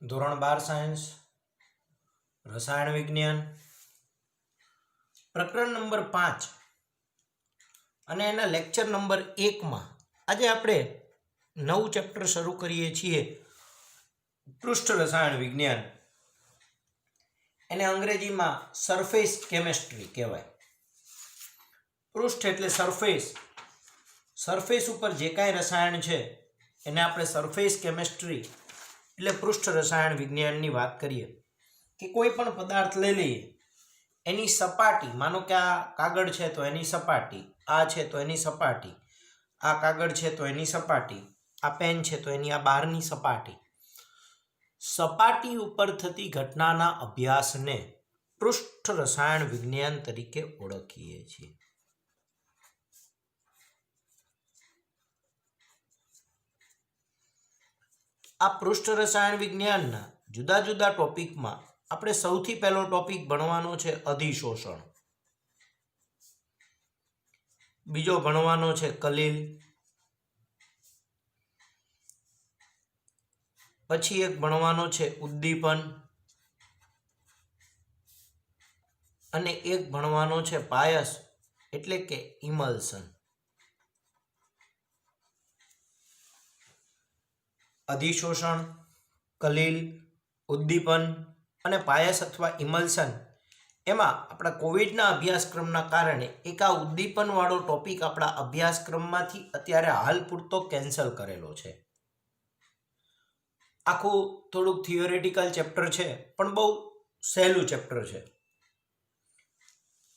ધોરણ 12 સાયન્સ રસાયણ વિજ્ઞાન પ્રકરણ નંબર 5 અને એના લેક્ચર નંબર 1 માં આજે આપણે નવું ચેપ્ટર શરૂ કરીએ છીએ પૃષ્ઠ રસાયણ વિજ્ઞાન. એને અંગ્રેજીમાં સરફેસ કેમેસ્ટ્રી કહેવાય. પૃષ્ઠ એટલે સરફેસ ઉપર જે કાંઈ રસાયણ છે એને આપણે સરફેસ કેમેસ્ટ્રી એટલે પૃષ્ઠ રસાયણ વિજ્ઞાનની વાત કરીએ કે કોઈ પણ પદાર્થ લઈ લઈએ, એની સપાટી, માનો કે આ કાગળ છે તો એની સપાટી, આ છે તો એની સપાટી, આ કાગળ છે તો એની સપાટી, આ પેન છે તો એની આ બહારની સપાટી. સપાટી ઉપર થતી ઘટનાના અભ્યાસને પૃષ્ઠ રસાયણ વિજ્ઞાન તરીકે ઓળખીએ છીએ. આ પૃષ્ઠ રસાયણ વિજ્ઞાનના જુદા જુદા ટોપિકમાં આપણે સૌથી પહેલો ટોપિક ભણવાનો છે અધિશોષણ, બીજો ભણવાનો છે કલીલ, પછી એક ભણવાનો છે ઉદ્દીપન અને એક ભણવાનો છે પાયસ એટલે કે ઇમલ્સન. અધિશોષણ, કલીલ, ઉદ્દીપન અને પાયસ અથવા ઇમલ્સન, એમાં આપણા કોવિડના અભ્યાસક્રમના કારણે એક આ ઉદ્દીપનવાળો ટોપિક આપણા અભ્યાસક્રમમાંથી અત્યારે હાલ પૂરતો કેન્સલ કરેલો છે. આખું થોડુંક થિયોરેટિકલ ચેપ્ટર છે પણ બહુ સહેલું ચેપ્ટર છે.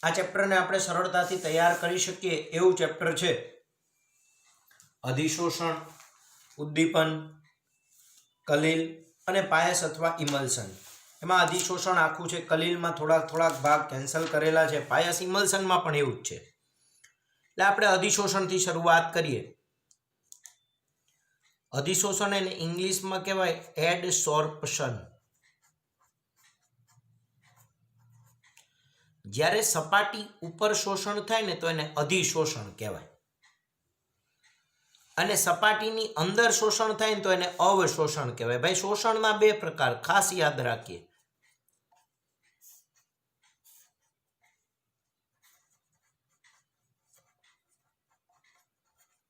આ ચેપ્ટરને આપણે સરળતાથી તૈયાર કરી શકીએ એવું ચેપ્ટર છે અધિશોષણ, ઉદ્દીપન, કલીલ અને પાયસ અથવા ઇમલ્સન. એમાં અધિશોષણ આખું છે, કલીલમાં થોડાક ભાગ કેન્સલ કરેલા છે, પાયસ ઇમલ્સનમાં પણ એવું જ છે. એટલે આપણે અધિશોષણથી શરૂઆત કરીએ. અધિશોષણ એને ઇંગ્લિશમાં કહેવાય એડસોર્પ્શન. જ્યારે સપાટી ઉપર શોષણ થાય ને તો એને અધિશોષણ કહેવાય, અને સપાટીની અંદર શોષણ થાય ને તો એને અવશોષણ કહેવાય. ભાઈ, શોષણના બે પ્રકાર ખાસ યાદ રાખીએ.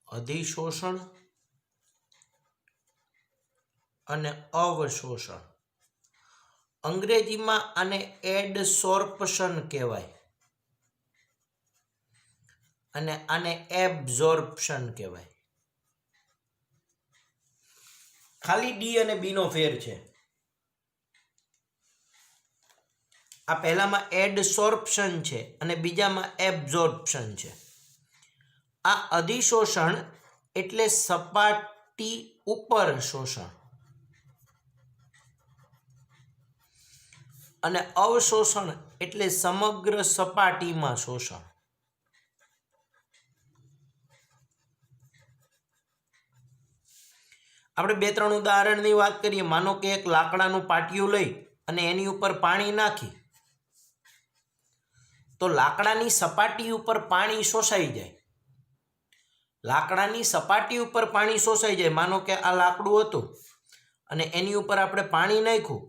અધિશોષણ અને અવશોષણ. અંગ્રેજીમાં આને એડસોર્પ્શન કહેવાય અને આને એબ્ઝોર્પ્શન કહેવાય. ખાલી ડી અને બી નો ફેર છે. આ પહેલામાં એડસોર્પ્શન છે અને બીજામાં એબ્ઝોર્પ્શન છે. આ અધિશોષણ એટલે સપાટી ઉપર શોષણ અને અવશોષણ એટલે સમગ્ર સપાટીમાં શોષણ. આપણે બે ત્રણ ઉદાહરણની વાત કરીએ. માનો કે એક લાકડાનું પાટિયું લઈ અને એની ઉપર પાણી નાખી તો લાકડાની સપાટી ઉપર પાણી શોષાઈ જાય. લાકડાની સપાટી ઉપર પાણી શોષાઈ જાય. માનો કે આ લાકડું હતું અને એની ઉપર આપણે પાણી નાખ્યું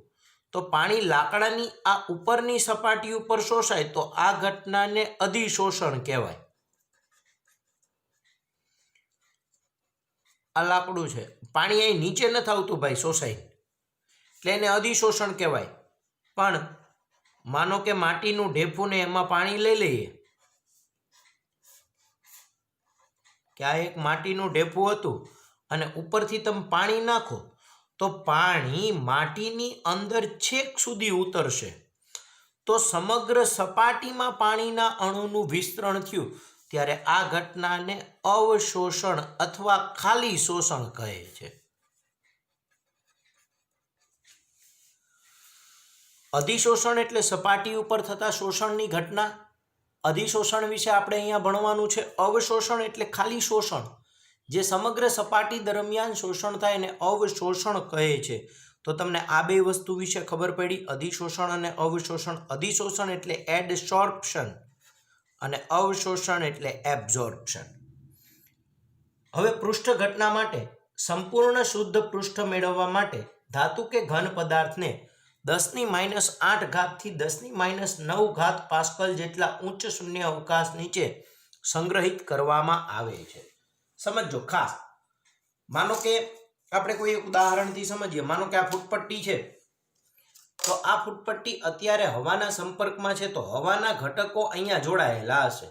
તો પાણી લાકડાની આ ઉપરની સપાટી ઉપર શોષાય તો આ ઘટનાને અધિશોષણ કહેવાય. આ લાકડું છે, પાણી અહીં નીચે નથી આવતું ભાઈ શોષાય, એટલે એને અધિશોષણ કહેવાય. પણ માનો કે માટીનું ઢેફું ને એમાં પાણી લઈ લઈએ કે આ એક માટીનું ઢેફું હતું અને ઉપરથી તમે પાણી નાખો તો પાણી માટીની અંદર છેક સુધી ઉતરશે તો સમગ્ર સપાટીમાં પાણીના અણુનું વિસ્તરણ થયું ત્યારે આ ઘટનાને અવશોષણ અથવા ખાલી શોષણ કહે છે. અધિશોષણ એટલે સપાટી ઉપર થતા શોષણની ઘટના. અધિશોષણ વિશે આપણે અહીંયા ભણવાનું છે. અવશોષણ એટલે ખાલી શોષણ, જે સમગ્ર સપાટી દરમિયાન શોષણ થાય એને અવશોષણ કહે છે. તો તમને આ બે વસ્તુ વિશે ખબર પડી, અધિશોષણ અને અવશોષણ. અધિશોષણ એટલે એડસોર્પ્શન અને અવશોષણ એટલે એબ્ઝોર્પ્શન. હવે પૃષ્ઠ ઘટના માટે સંપૂર્ણ શુદ્ધ પૃષ્ઠ મેળવવા માટે धातु के घन पदार्थ ने 10⁻8 થી 10⁻9 पास्कल जेटला उच्च शून्य अवकाश नीचे संग्रहित करवामां आवे छे। समझो खास, मानो के आपणे कोई एक उदाहरण थी समझिए। मानो के आ फूटपट्टी छे, तो आ फूटपट्टी अत्यारे हवाना संपर्कमां छे, तो हवाना घटको अहींया जोड़ायेला हशे।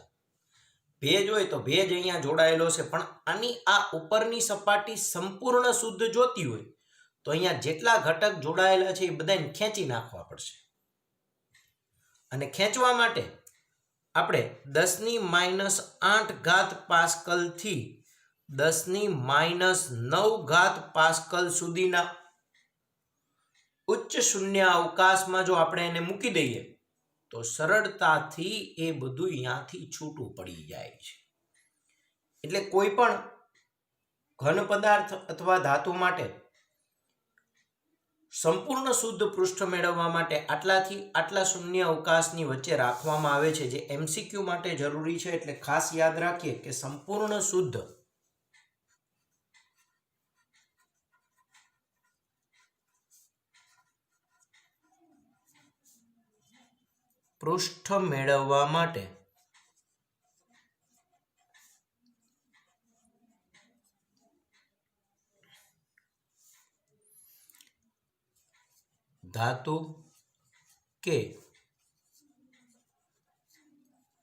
भेज होय तो भेज अहींया जोड़ायेलो छे, पण आनी आ उपरनी सपाटी संपूर्ण शुद्ध जोती होय तो अहींया जेटला घटक जोड़ायेला छे ए बधाने खेंची नाखवा पड़शे। अने खेंचवा माटे आपणे 10⁻8 पास्कल थी 10⁻9 पास्कल सुधीना उच्च शून्य अवकाशमां जो आपणे एने मूकी दઈએ तो सरळताथी ए बधुं यांथी छूटું पड़ी जाय छे। એટલે કોઈ પણ ઘન પદાર્થ अथवा धातु माटे संपूर्ण शुद्ध पृष्ठ मेळववा माटे आटलाथी आटला शून्य अवकाशनी वच्चे राखवामां आवे छे, जे एमसीक्यू माटे जरूरी छे। એટલે खास याद राखीए के संपूर्ण शुद्ध पृष्ठ मेळववा माटे धातु के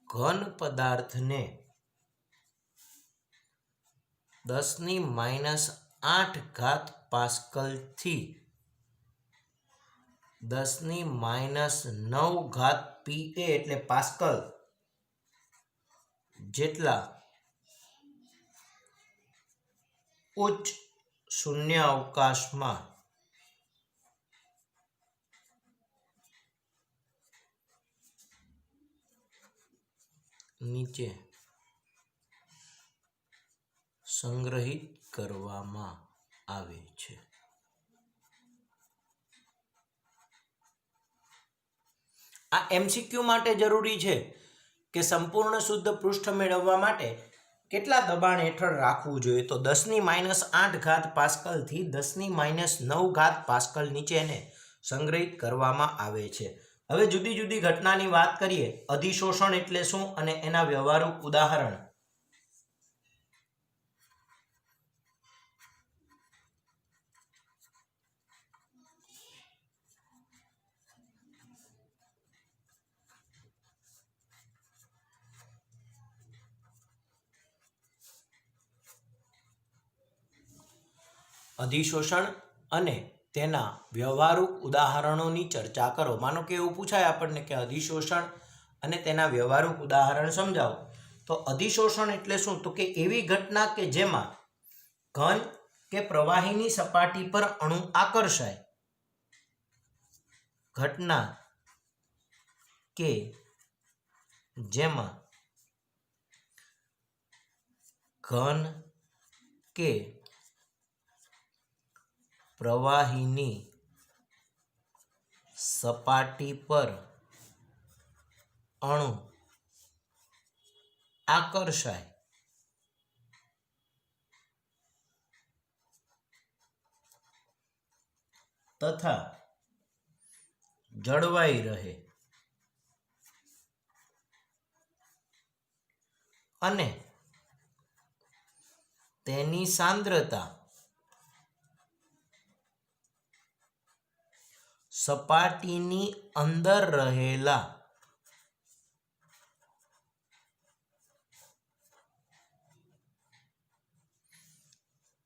घन पदार्थ ने 10⁻8 पास्कल थी 10⁻9 PA एटले पास्कल जेटला उच्च शून्य अवकाश में नीचे संग्रहित करवामां आवे छे। आ एमसीक्यू माटे जरूरी है कि संपूर्ण शुद्ध पृष्ठ मेळववा माटे केटला दबाण हेठळ राखवुं जोईए, तो 10⁻8 पास्कल थी 10⁻9 पास्कल नीचे ने संग्रहित करवामां आवे छे। हवे जुदी जुदी घटनानी वात करीए। अधिशोषण एटले शुं अने एना व्यवहारु उदाहरण। अधिशोषण अने तेना व्यवहारु उदाहरणोनी चर्चा करो। मानो के एवुं पूछाय आपणने के अधिशोषण अने तेना व्यवहारु उदाहरण समजावो, तो अधिशोषण एटले शुं, तो के एवी घटना के जेमां घन के प्रवाहीनी सपाटी पर अणु आकर्षाय। घटना के जेमां घन के प्रवाहीनी सपाटी पर अणु आकर्षाय तथा जळवाई रहे अने तेनी सांद्रता सपाटीनी अंदर रहेला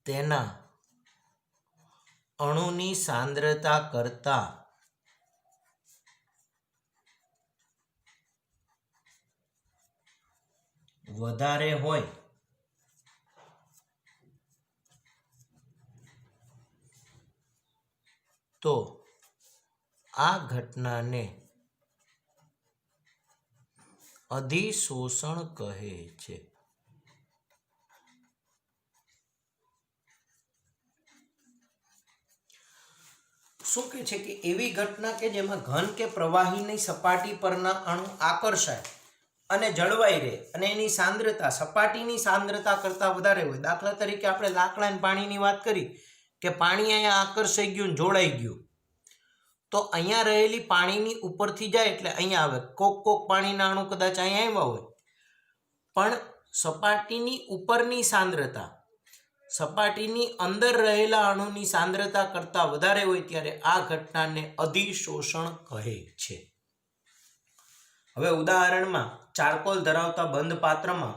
तेना अणुनी सांद्रता करता वधारे होय तो आ घटना ने अधिशोषण कहे छे। શું કહે છે કે એવી ઘટના કે જેમાં ઘન કે પ્રવાહીની સપાટી પરના અણુ આકર્ષાય અને જળવાઈ રહે અને એની સાંદ્રતા સપાટીની સાંદ્રતા કરતાં વધારે હોય। દાખલા તરીકે આપણે લાકડા અને પાણીની વાત કરી કે પાણી અહીંયા આકર્ષાઈ ગયું, જોડાઈ ગયું, તો અહીંયા રહેલી પાણીની ઉપરથી જાય એટલે અહીંયા આવે. કોક પાણીના અણુ કદાચ અહીંયા આવ્યા હોય, પણ સપાટીની ઉપરની સાંદ્રતા સપાટીની અંદર રહેલા અણુની સાંદ્રતા કરતાં વધારે હોય ત્યારે આ ઘટનાને અધિશોષણ કહે છે. હવે ઉદાહરણમાં ચારકોલ ધરાવતા બંધ પાત્રમાં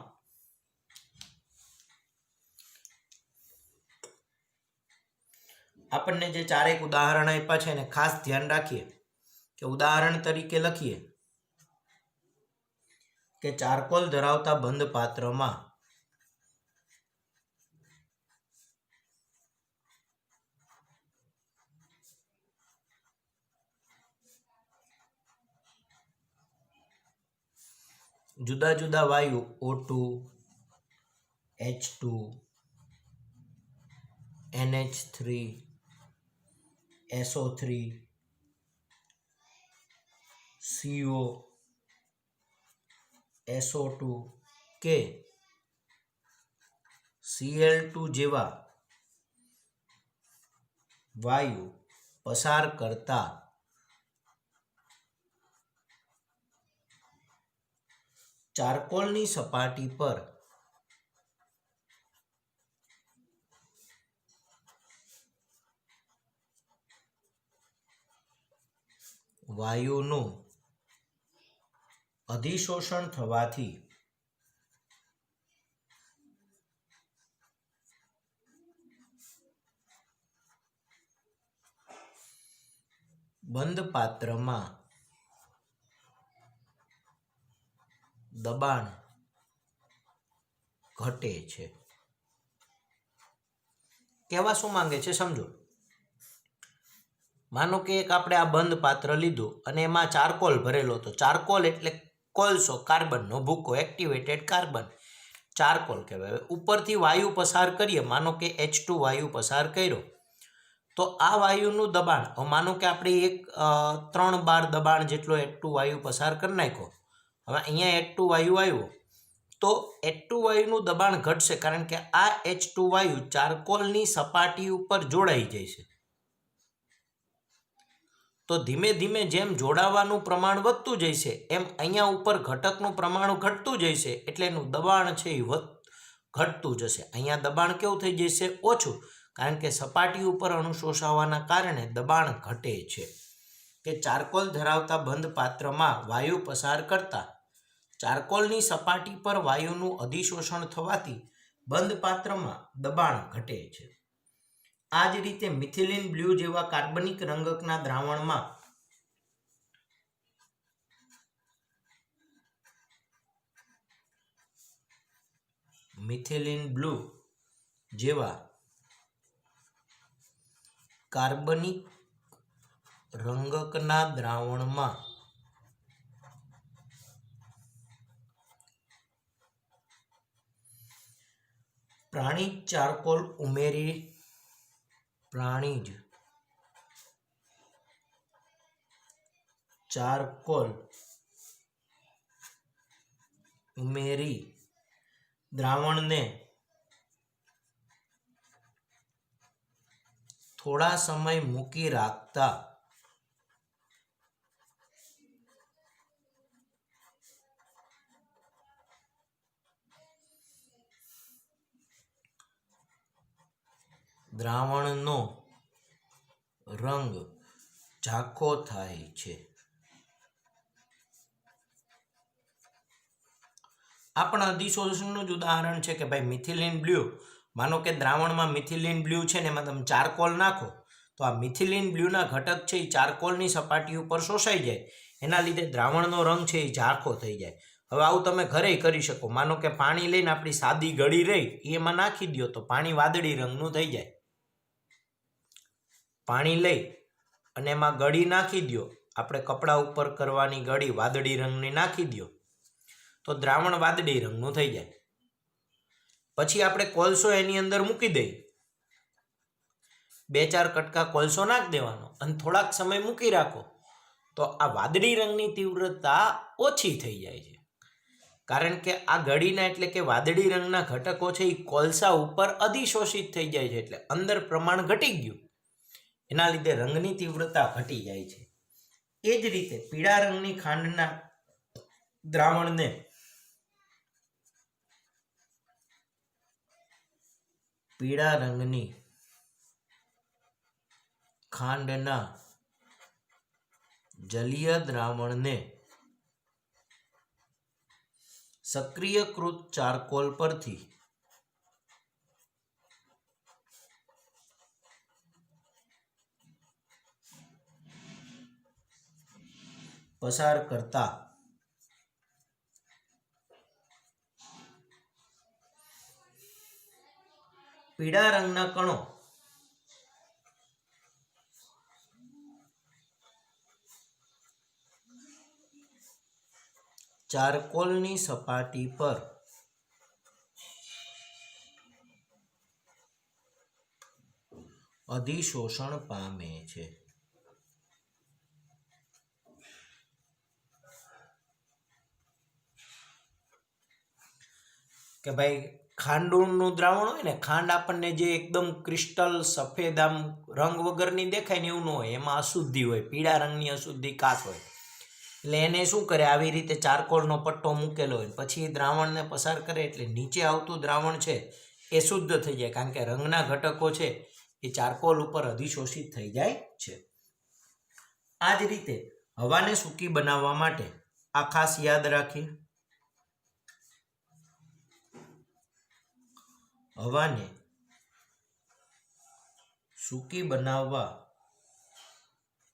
આપણને જે ચારેક ઉદાહરણ આપ્યા છે એને ખાસ ધ્યાન રાખીએ કે ઉદાહરણ તરીકે લખીએ કે ચારકોલ ધરાવતા બંધ પાત્રમાં જુદા જુદા વાયુ O2, H2, NH3, SO3, CO, SO2 કે Cl2 જેવા વાયુ પસાર કરતા ચારકોલની સપાટી પર વાયુનું અધિશોષણ થવાથી બંધ પાત્રમાં દબાણ ઘટે છે. કહેવા શું માંગે છે સમજો. માનો કે એક આપણે આ બંધ પાત્ર લીધું અને એમાં ચારકોલ ભરેલો હતો. ચારકોલ એટલે કોલસો, કાર્બનનો ભૂકો, એક્ટિવેટેડ કાર્બન, ચારકોલ કહેવાય. ઉપરથી વાયુ પસાર કરીએ, માનો કે H2 વાયુ પસાર કર્યો, તો આ વાયુનું દબાણ, માનો કે આપણે 3 બાર દબાણ જેટલો H2 વાયુ પસાર કરી નાખ્યો. હવે અહીંયા H2 વાયુ આવ્યો તો H2 વાયુનું દબાણ ઘટશે, કારણ કે આ H2 વાયુ ચારકોલની સપાટી ઉપર જોડાઈ જાય છે. તો ધીમે ધીમે જેમ જોડાવાનું પ્રમાણ વધતું જશે એમ અહીંયા ઉપર ઘટકનું પ્રમાણ ઘટતું જશે, એટલે એનું દબાણ છે એ ઘટતું જશે. અહીંયા દબાણ કેવું થઈ જશે? ઓછું, કારણ કે સપાટી ઉપર અણુ શોષાવાના કારણે દબાણ ઘટે છે. કે ચારકોલ ધરાવતા બંધ પાત્રમાં વાયુ પસાર કરતા ચારકોલની સપાટી પર વાયુનું અધિશોષણ થવાથી બંધ પાત્રમાં દબાણ ઘટે છે. આ જ રીતે મિથિલિન બ્લુ જેવા કાર્બનિક રંગકના દ્રાવણમાં મિથિલિન બ્લુ જેવા કાર્બનિક રંગકના દ્રાવણમાં પ્રાણીજ ચારકોલ ઉમેરી દ્રાવણને થોડા સમય મૂકી રાખતા દ્રાવણનો રંગ ઝાંખો થાય છે. આ પણ અધિશોષણનું જ ઉદાહરણ છે કે ભાઈ મિથિલિન બ્લુ, માનો કે દ્રાવણમાં મિથિલિન બ્લુ છે ને એમાં તમે ચારકોલ નાખો તો આ મિથિલિન બ્લુના ઘટક છે એ ચારકોલની સપાટી ઉપર શોષાઈ જાય, એના લીધે દ્રાવણનો રંગ છે એ ઝાંખો થઈ જાય. હવે આવું તમે ઘરે કરી શકો. માનો કે પાણી લઈને આપણી સાદી ગળી રહી એમાં નાખી દો તો પાણી વાદળી રંગનું થઈ જાય. પાણી લઈ અને એમાં ગળી નાખી દો, આપણે કપડા ઉપર કરવાની ગળી વાદળી રંગની નાખી દો તો દ્રાવણ વાદળી રંગનું થઈ જાય. પછી આપણે કોલસો એની અંદર મૂકી દઈએ, 2-4 કટકા કોલસો નાખી દેવાનો અને થોડાક સમય મૂકી રાખો તો આ વાદળી રંગની તીવ્રતા ઓછી થઈ જાય છે. કારણ કે આ ગળીના એટલે કે વાદળી રંગના ઘટકો છે એ કોલસા ઉપર અધિશોષિત થઈ જાય છે, એટલે અંદર પ્રમાણ ઘટી ગયું, એના લીધે રંગની તીવ્રતા ઘટી જાય છે. એ જ રીતે પીળા રંગની ખાંડના દ્રાવણને પીળા રંગની ખાંડના જલીય દ્રાવણને સક્રિયકૃત ચારકોલ પરથી પસાર કરતા પીળા રંગના કણો ચારકોલની સપાટી પર અધિશોષણ પામે છે. કે ભાઈ ખાંડનું દ્રાવણ હોય ને, ખાંડ આપણને જે એકદમ ક્રિસ્ટલ સફેદ આમ રંગ વગરની દેખાય ને એવું ન હોય, એમાં અશુદ્ધિ હોય, પીળા રંગની અશુદ્ધિ કાચ હોય. એટલે એને શું કરે, આવી રીતે ચારકોલનો પટ્ટો મૂકેલો હોય, પછી એ દ્રાવણને પસાર કરે એટલે નીચે આવતું દ્રાવણ છે એ શુદ્ધ થઈ જાય, કારણ કે રંગના ઘટકો છે એ ચારકોલ ઉપર અધિશોષિત થઈ જાય છે. આ જ રીતે હવાને સૂકી બનાવવા માટે આ ખાસ યાદ રાખીએ, હવાને સૂકી બનાવવા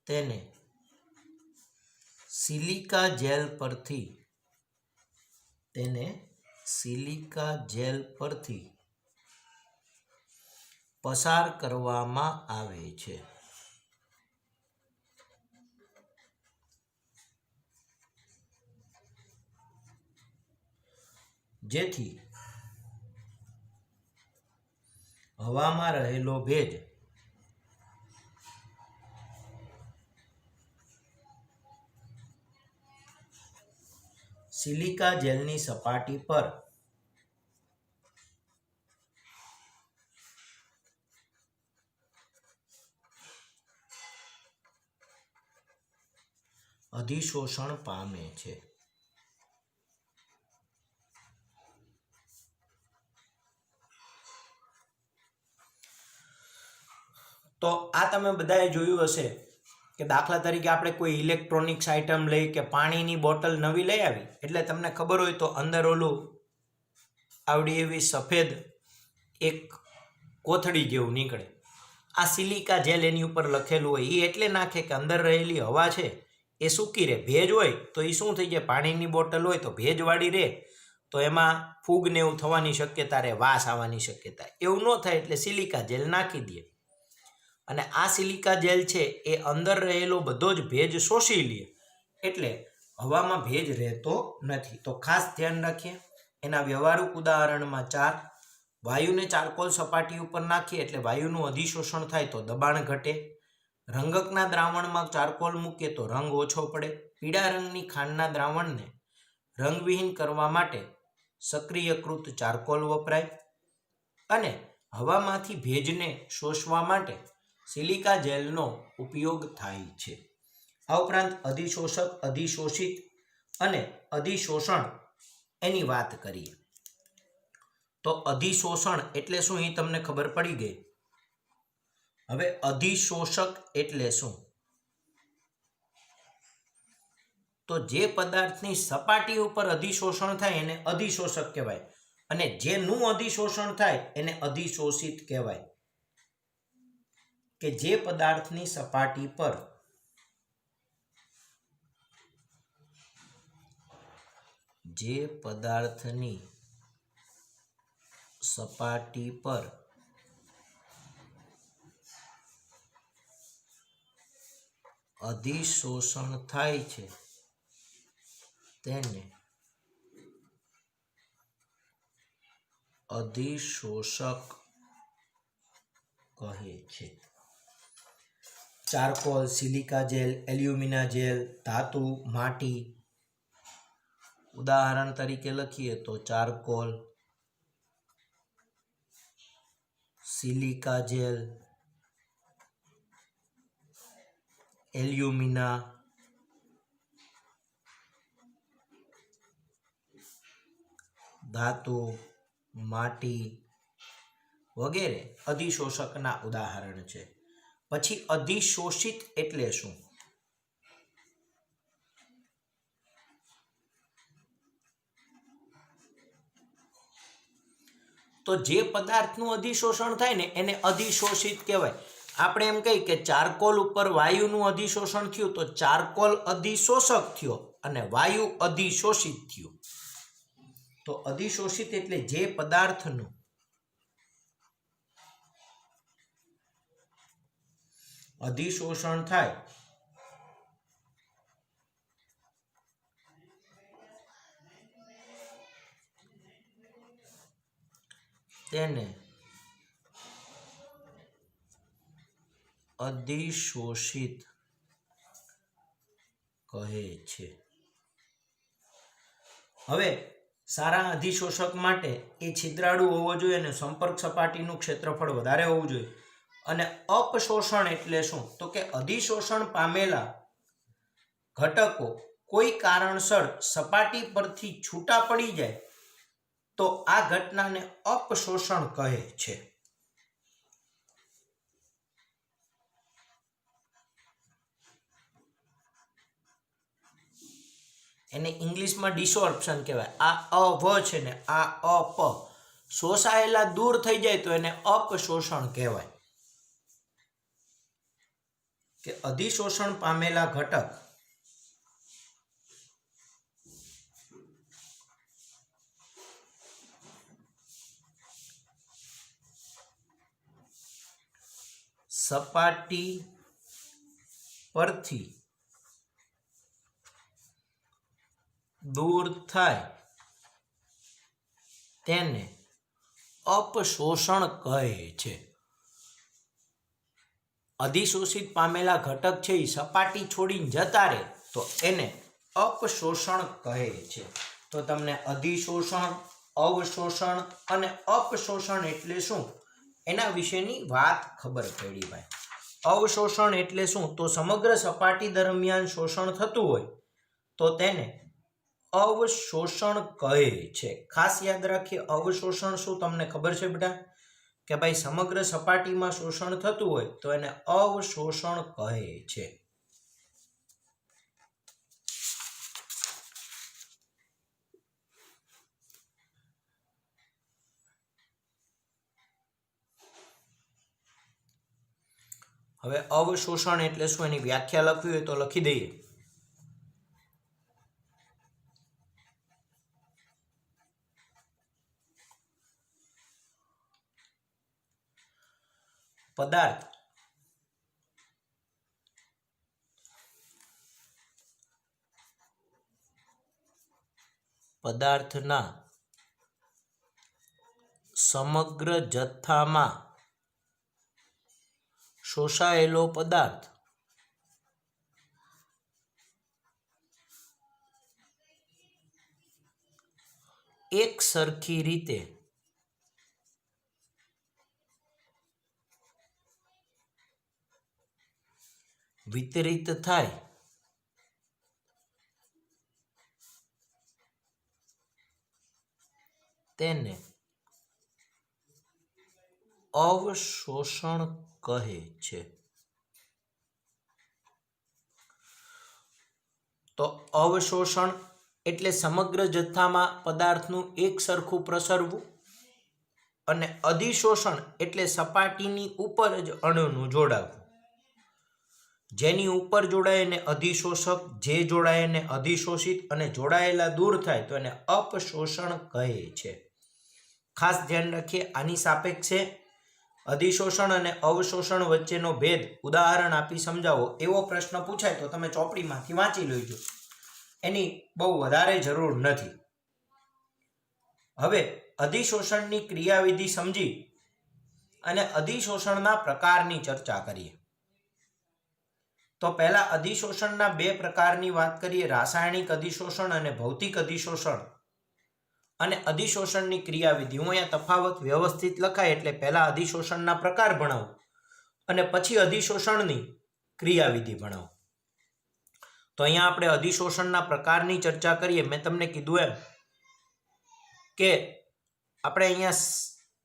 તેને સિલિકા જેલ પરથી પસાર કરવામાં આવે છે. જેથી હવામાં રહેલો ભેજ સિલિકા જેલની સપાટી પર અધિશોષણ પામે છે. તો આ તમે બધાએ જોયું હશે કે દાખલા તરીકે આપણે કોઈ ઇલેક્ટ્રોનિક્સ આઇટમ લઈ કે પાણીની બોટલ નવી લઈ આવી, એટલે તમને ખબર હોય તો અંદર ઓલું આવડી એવી સફેદ એક કોથળી જેવું નીકળે. આ સિલિકા જેલ એની ઉપર લખેલું હોય, એ એટલે નાખે કે અંદર રહેલી હવા છે એ સૂકી રહે. ભેજ હોય તો એ શું થઈ જાય, પાણીની બોટલ હોય તો ભેજવાળી રહે, તો એમાં ફૂગ ને એવું થવાની શક્યતા રહે, વાસ આવવાની શક્યતા. એવું ન થાય એટલે સિલિકા જેલ નાખી દે, અને આ સિલિકા જેલ છે એ અંદર રહેલો બધો જ ભેજ શોષી લે, એટલે હવામાં ભેજ રહેતો નથી. તો ખાસ ધ્યાન રાખીએ. એના વ્યવહારિક ઉદાહરણમાં 4, વાયુને ચારકોલ સપાટી ઉપર નાખીએ એટલે વાયુનું અધિશોષણ થાય તો દબાણ ઘટે. રંગકના દ્રાવણમાં ચારકોલ મૂકીએ તો રંગ ઓછો પડે. પીળા રંગની ખાંડના દ્રાવણને રંગવિહીન કરવા માટે સક્રિયકૃત ચારકોલ વપરાય, અને હવામાંથી ભેજને શોષવા માટે સિલિકા જેલનો ઉપયોગ થાય છે. આ ઉપરાંત અધિશોષક, અધિશોષિત અને અધિશોષણ એની વાત કરીએ તો અધિશોષણ એટલે શું એ તમને ખબર પડી ગઈ. હવે અધિશોષક એટલે શું, તો જે પદાર્થની સપાટી ઉપર અધિશોષણ થાય એને અધિશોષક કહેવાય, અને જેનું અધિશોષણ થાય એને અધિશોષિત કહેવાય. કે જે પદાર્થની સપાટી પર અધિશોષણ થાય છે તેને અધિશોષક કહે છે. Charcoal, silica gel, alumina gel, ધાતુ, માટી ઉદાહરણ તરીકે લખીએ તો ચારકોલ, સિલિકા જેલ, એલ્યુમિના, ધાતુ, માટી વગેરે અધિશોષકના ઉદાહરણ છે. પછી અધિશોષિત એટલે શું? તો જે પદાર્થનું અધિશોષણ થાય ને એને અધિશોષિત કહેવાય. આપણે એમ કહીએ કે ચારકોલ ઉપર વાયુનું અધિશોષણ થયું તો ચારકોલ અધિશોષક થયો અને વાયુ અધિશોષિત થયું. તો અધિશોષિત એટલે જે પદાર્થનું અધિશોષણ થાય તેને અધિશોષિત કહે છે. હવે સારા અધિશોષક માટે એ છિદ્રાળુ હોવો જોઈએ અને સંપર્ક સપાટીનું ક્ષેત્રફળ વધારે હોવું જોઈએ. અને અપશોષણ એટલે શું? તો કે અધિશોષણ પામેલા ઘટકો કોઈ કારણસર સપાટી પરથી છૂટા પડી જાય તો આ ઘટનાને અપશોષણ કહે છે. એને ઇંગ્લિશમાં ડિસોર્પ્શન કહેવાય. આ અવ છે ને આ અપ શોષાયેલા દૂર થઈ જાય તો એને અપશોષણ કહેવાય. કે અધિશોષણ પામેલા ઘટક સપાટી પરથી દૂર થાય તેને અપશોષણ કહે છે. અધિશોષિત પામેલા ઘટક છે એ સપાટી છોડીને જતા રહે તો એને અપશોષણ કહે છે. તો તમને અધિશોષણ, અવશોષણ અને અપશોષણ એટલે શું એના વિશેની વાત ખબર પડી ભાઈ. અવશોષણ એટલે શું? તો સમગ્ર સપાટી દરમિયાન શોષણ થતું હોય તો તેને અવશોષણ કહે છે. ખાસ યાદ રાખીએ, અવશોષણ શું તમને ખબર છે બેટા? કે ભાઈ સમગ્ર સપાટીમાં શોષણ થતું હોય તો એને અવશોષણ કહે છે. હવે અવશોષણ એટલે શું એની વ્યાખ્યા લખવી હોય તો લખી દઈએ. પદાર્થના સમગ્ર જથ્થામાં શોષાયેલો પદાર્થ એક સરખી રીતે વિતરિત થાય તેને અવશોષણ કહે છે. તો અવશોષણ એટલે સમગ્ર જથ્થામાં પદાર્થનું એક સરખું પ્રસરવું અને અધિશોષણ એટલે સપાટીની ઉપર જ અણુનું જોડાવું. જેની ઉપર જોડાય એને અધિશોષક, જે જોડાય એને અધિશોષિત અને જોડાયેલા દૂર થાય તો એને અપશોષણ કહે છે. ખાસ ધ્યાન રાખીએ, આની સાપેક્ષે અધિશોષણ અને અવશોષણ વચ્ચેનો ભેદ ઉદાહરણ આપી સમજાવો એવો પ્રશ્ન પૂછાય તો તમે ચોપડીમાંથી વાંચી લેજો, એની બહુ વધારે જરૂર નથી. હવે અધિશોષણની ક્રિયાવિધિ સમજી અને અધિશોષણના પ્રકારની ચર્ચા કરીએ. તો પહેલા અધિશોષણના બે પ્રકારની વાત કરીએ, રાસાયણિક અધિશોષણ અને ભૌતિક અધિશોષણ અને અધિશોષણની ક્રિયાવિધિ. હું અહીંયા તફાવત વ્યવસ્થિત લખાય એટલે પહેલા અધિશોષણના પ્રકાર ભણાવું અને પછી અધિશોષણની ક્રિયાવિધિ ભણાવું. તો અહીંયા આપણે અધિશોષણના પ્રકારની ચર્ચા કરીએ. મેં તમને કીધું એમ કે આપણે અહીંયા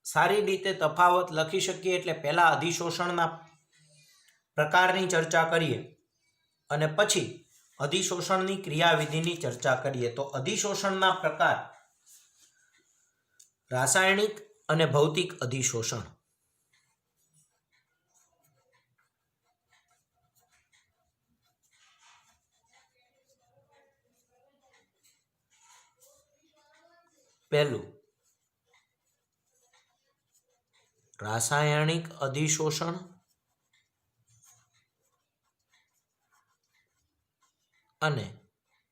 સારી રીતે તફાવત લખી શકીએ એટલે પહેલા અધિશોષણના પ્રકારની ચર્ચા કરીએ અને પછી અધિશોષણની ક્રિયાવિધિની ચર્ચા કરીએ. તો અધિશોષણના પ્રકાર: રાસાયણિક અને ભૌતિક અધિશોષણ. પહેલું રાસાયણિક અધિશોષણ અને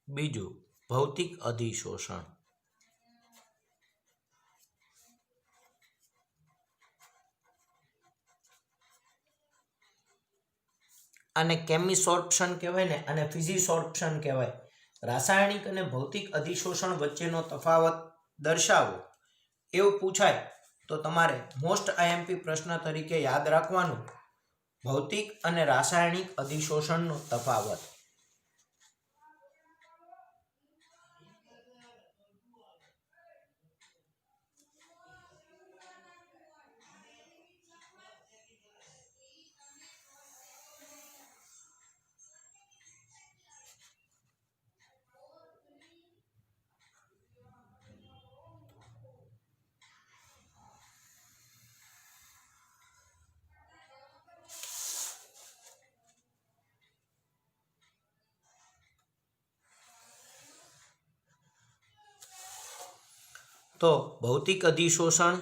બીજું ભૌતિક અધિશોષણ. આને કેમિસોર્પ્શન કહેવાય ને અને ફિઝિસોર્પ્શન કહેવાય. રાસાયણિક અને ભૌતિક અધિશોષણ વચ્ચેનો તફાવત દર્શાવો એવું પૂછાય તો તમારે મોસ્ટ આઈએમપી પ્રશ્ન તરીકે યાદ રાખવાનું ભૌતિક અને રાસાયણિક અધિશોષણનો તફાવત. તો ભૌતિક અધિશોષણ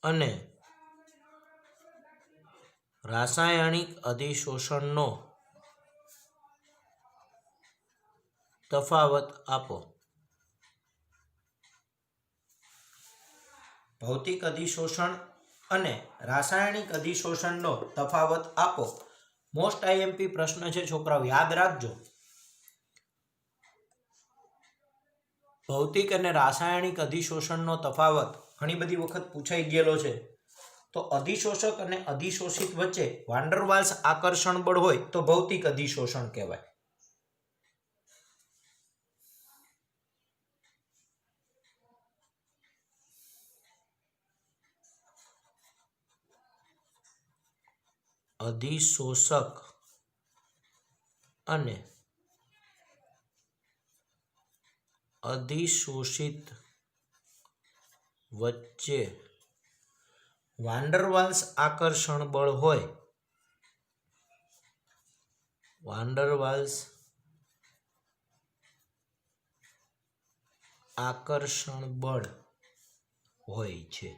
અને રાસાયણિક અધિશોષણનો તફાવત આપો. ભૌતિક અધિશોષણ અને રાસાયણિક અધિશોષણનો તફાવત આપો. મોસ્ટ આઈએમપી પ્રશ્ન છે છોકરાઓ, યાદ રાખજો. ભૌતિક અને રાસાયણિક અધિશોષણનો તફાવત ઘણી બધી વખત પૂછાઈ ગયેલો છે. તો અધિશોષક અને અધિશોષિત વચ્ચે વાન ડર વાલ્સ આકર્ષણ બળ હોય તો ભૌતિક અધિશોષણ કહેવાય. અધિશોષક અને અધિશોષિત વચ્ચે વાન ડર વાલ્સ આકર્ષણ બળ હોય, વાન ડર વાલ્સ આકર્ષણ બળ હોય છે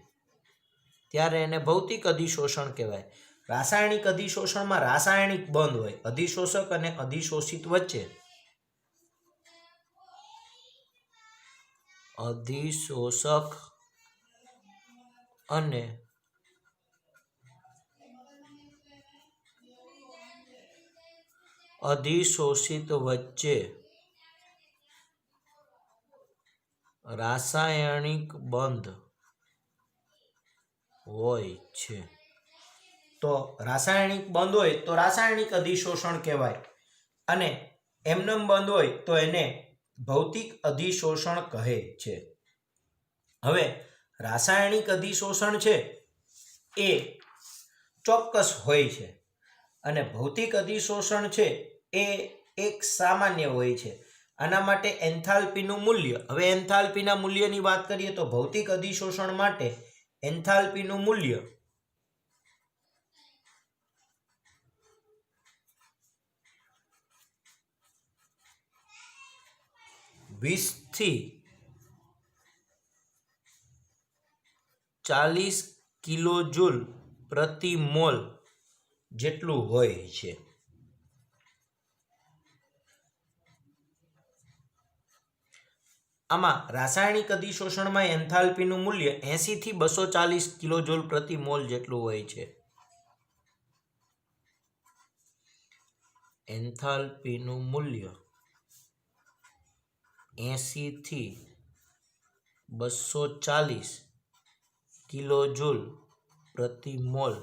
ત્યારે એને ભૌતિક અધિશોષણ કહેવાય. રાસાયણિક અધિશોષણમાં રાસાયણિક બંધ હોય. અધિશોષક અને અધિશોષિત વચ્ચે અધિશોષક અને અધિશોષિત વચ્ચે રાસાયણિક બંધ હોય છે. તો રાસાયણિક બંધ હોય તો રાસાયણિક અધિશોષણ કહેવાય અને એમનેમ બંધ હોય તો એને ભૌતિક અધિશોષણ કહે છે. હવે રાસાયણિક અધિશોષણ છે એ ચોક્કસ હોય છે અને ભૌતિક અધિશોષણ છે એ એક સામાન્ય હોય છે. આના માટે એન્થાલ્પીનું મૂલ્ય, હવે એન્થાલ્પીના મૂલ્યની વાત કરીએ તો ભૌતિક અધિશોષણ માટે એન્થાલ્પીનું મૂલ્ય 20 થી 40 કિલોજૂલ પ્રતિ મોલ જેટલું હોય છે. આમાં રાસાયણિક અધિશોષણમાં એન્થાલ્પીનું મૂલ્ય 80 થી 240 કિલોજોલ પ્રતિ મોલ જેટલું હોય છે. એન્થાલ્પીનું મૂલ્ય 80 થી 240 કિલોજોલ પ્રતિ મોલ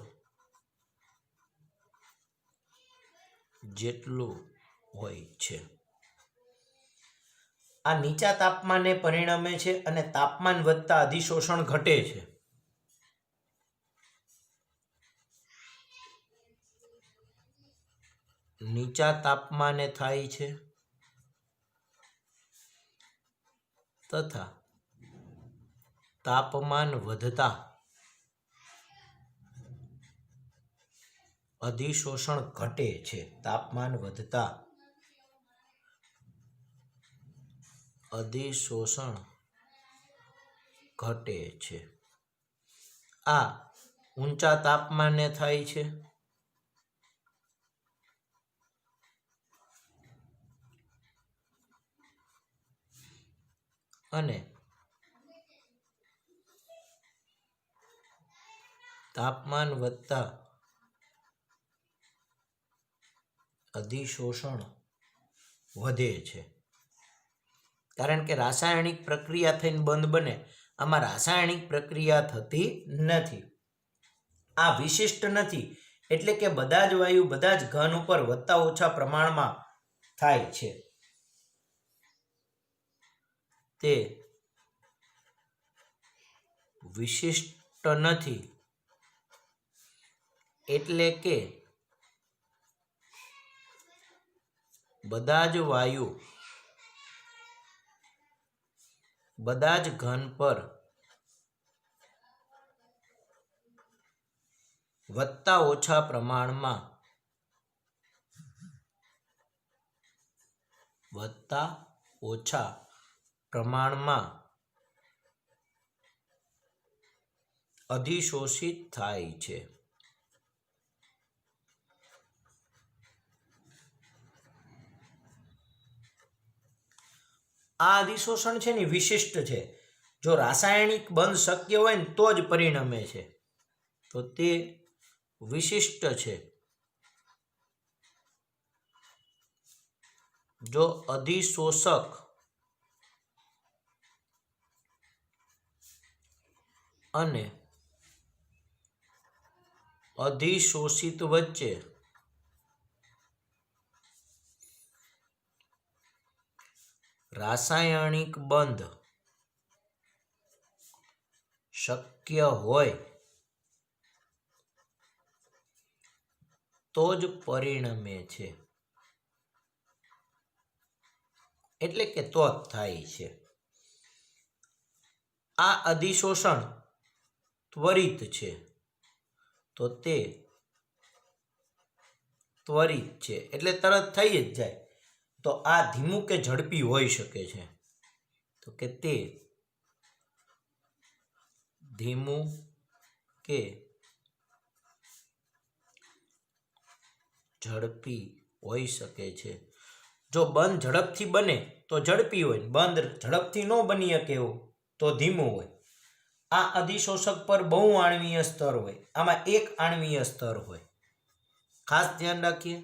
જેટલું હોય છે. આ નીચા તાપમાને પરિણમે છે અને તાપમાન વધતા અધિશોષણ ઘટે છે. નીચા તાપમાને થાય છે તથા તાપમાન વધતા અધિશોષણ ઘટે છે. તાપમાન વધતા અધિશોષણ ઘટે છે. આ ઊંચા તાપમાને થાય છે અને તાપમાન વધતા અધિશોષણ વધે છે. કારણ કે રાસાયણિક પ્રક્રિયા થઈને બંધ બને. આમાં રાસાયણિક પ્રક્રિયા થતી નથી. આ વિશિષ્ટ નથી એટલે કે બધા જ વાયુ બધા જ ઘન ઉપર વધતા ઓછા પ્રમાણમાં થાય છે. તે વિશિષ્ટ નથી એટલે કે બધા જ વાયુ બધા જ ઘન પર વધતા ઓછા પ્રમાણમાં અધિશોષિત થાય છે. આ અધિશોષણ છે ને વિશિષ્ટ છે. જો રાસાયણિક બંધ શક્ય હોય ને તો જ પરિણમે છે, તો તે વિશિષ્ટ છે. જો અધિશોષક અને અધિશોષિત વચ્ચે રાસાયણિક બંધ શક્ય હોય તો જ પરિણમે છે, એટલે કે તો જ થાય છે. આ અધિશોષણ ત્વરિત છે તો તે ત્વરિત છે એટલે તરત થઈ જ જાય. તો આ ધીમું કે ઝડપી હોઈ શકે છે, તો કે તે ધીમું કે ઝડપી હોઈ શકે છે. જો બંધ ઝડપથી બને તો ઝડપી હોય, બંધ ઝડપથી ન બની શકે એવું તો ધીમું હોય. આ અધિશોષક પર બહુ આણ્વીય સ્તર હોય. આમાં એક આણ્વીય સ્તર હોય. ખાસ ધ્યાન રાખીએ.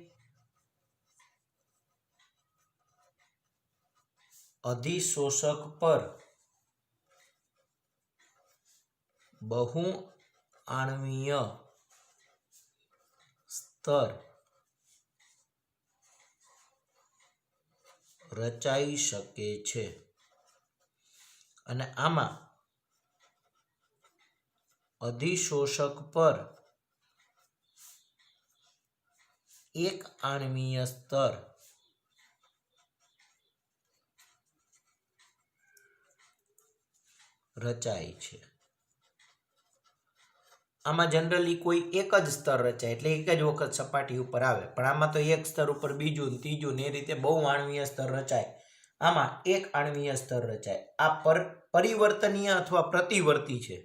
અધિશોષક પર બહુ આણ્વીય સ્તર રચાઈ શકે છે અને આમાં અધિશોષક પર એક આણ્વીય સ્તર રચાય છે. આમાં જનરલી કોઈ એક જ સ્તર રચાય એટલે એક જ વખત સપાટી ઉપર આવે, પણ આમાં તો એક સ્તર ઉપર બીજું ત્રીજું ને એ રીતે બહુ આણ્વીય સ્તર રચાય. આમાં એક આણ્વીય સ્તર રચાય. આ પરિવર્તનીય અથવા પ્રતિવર્તી છે.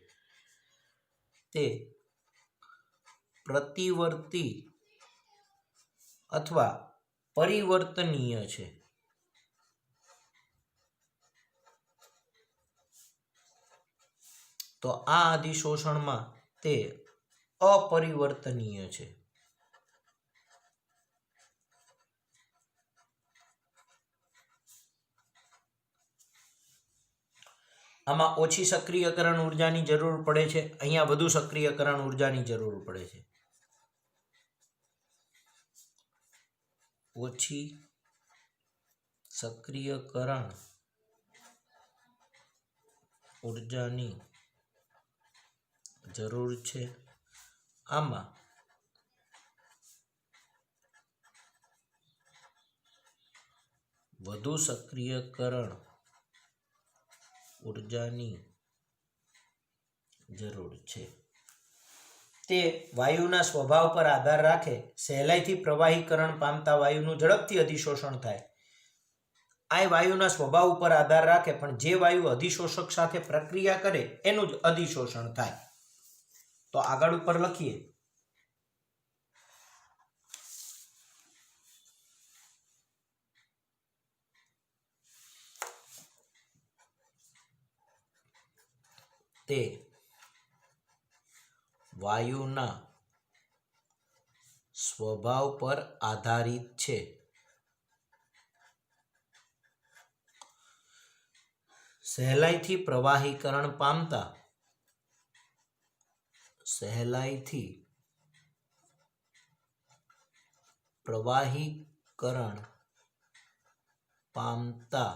તે પ્રતિવર્તી અથવા પરિવર્તનીય છે. તો આ અધિશોષણમાં તે અપરિવર્તનીય છે. આમાં ઓછી સક્રિયકરણ ઉર્જાની જરૂર પડે છે, અહીંયા વધુ સક્રિયકરણ ઉર્જાની જરૂર પડે છે. ઓછી સક્રિયકરણ ઉર્જાની જરૂર છે. આમાં વધુ સક્રિયકરણ ઉર્જાની જરૂર છે. તે વાયુના સ્વભાવ પર આધાર રાખે. સહેલાઈથી પ્રવાહીકરણ પામતા વાયુનું ઝડપથી અધિશોષણ થાય. આ વાયુના સ્વભાવ ઉપર આધાર રાખે, પણ જે વાયુ અધિશોષક સાથે પ્રક્રિયા કરે એનું જ અધિશોષણ થાય. તો આગળ ઉપર લખીએ. તે વાયુના સ્વભાવ પર આધારિત છે. સહેલાઈથી પ્રવાહીકરણ પામતા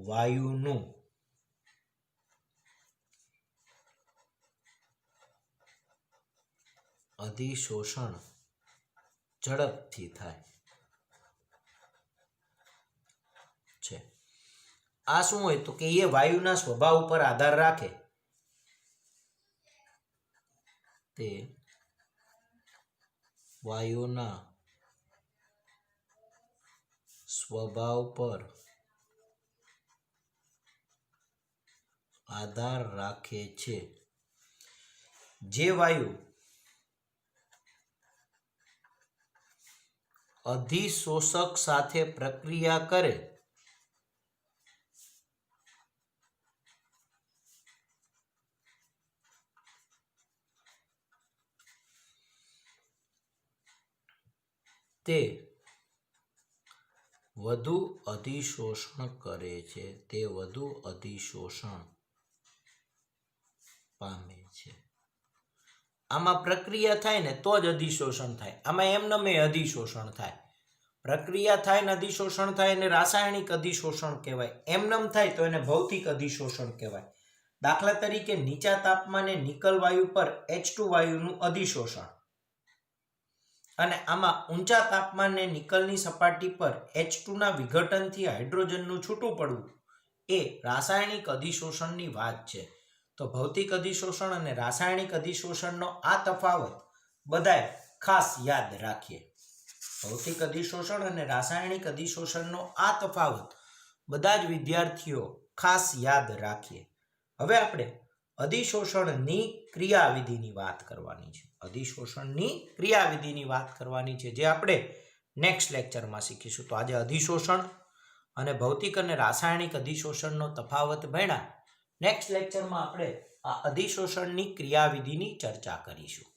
વાયુનું અધિશોષણ ઝડપથી થાય છે. આ શું હોય તો કે એ વાયુના સ્વભાવ ઉપર આધાર રાખે. તે વાયુના સ્વભાવ પર આધાર રાખે છે. જે વાયુ અધિશોષક સાથે પ્રક્રિયા કરે તે વધુ અધિશોષણ કરે છે. તે વધુ અધિશોષણ પામે છે. આમાં પ્રક્રિયા થાય ને તો જ અધિશોષણ થાય. આમાં એમને અધિશોષણ થાય. પ્રક્રિયા થાય ને અધિશોષણ થાય એને રાસાયણિક અધિશોષણ કહેવાય. એમનેમ થાય તો એને ભૌતિક અધિશોષણ કહેવાય. દાખલા તરીકે નીચા તાપમાને નિકલ વાયુ પર H2 વાયુનું અધિશોષણ, અને આમાં ઊંચા તાપમાને નિકલની સપાટી પર H2 ના વિઘટનથી હાઇડ્રોજનનું છૂટું પડવું એ રાસાયણિક અધિશોષણની વાત છે. તો ભૌતિક અધિશોષણ અને રાસાયણિક અધિશોષણનો આ તફાવત બધાએ ખાસ યાદ રાખીએ. ભૌતિક અધિશોષણ અને રાસાયણિક અધિશોષણનો આ તફાવત બધા જ વિદ્યાર્થીઓ ખાસ યાદ રાખીએ. હવે આપણે અધિશોષણની ક્રિયાવિધિની વાત કરવાની છે. અધિશોષણની ક્રિયાવિધિની વાત કરવાની છે, જે આપણે નેક્સ્ટ લેક્ચરમાં શીખીશું. તો આજે અધિશોષણ અને ભૌતિક અને રાસાયણિક અધિશોષણનો તફાવત ભણ્યા. નેક્સ્ટ લેક્ચરમાં આપણે આ અધિશોષણની ક્રિયાવિધિની ચર્ચા કરીશું.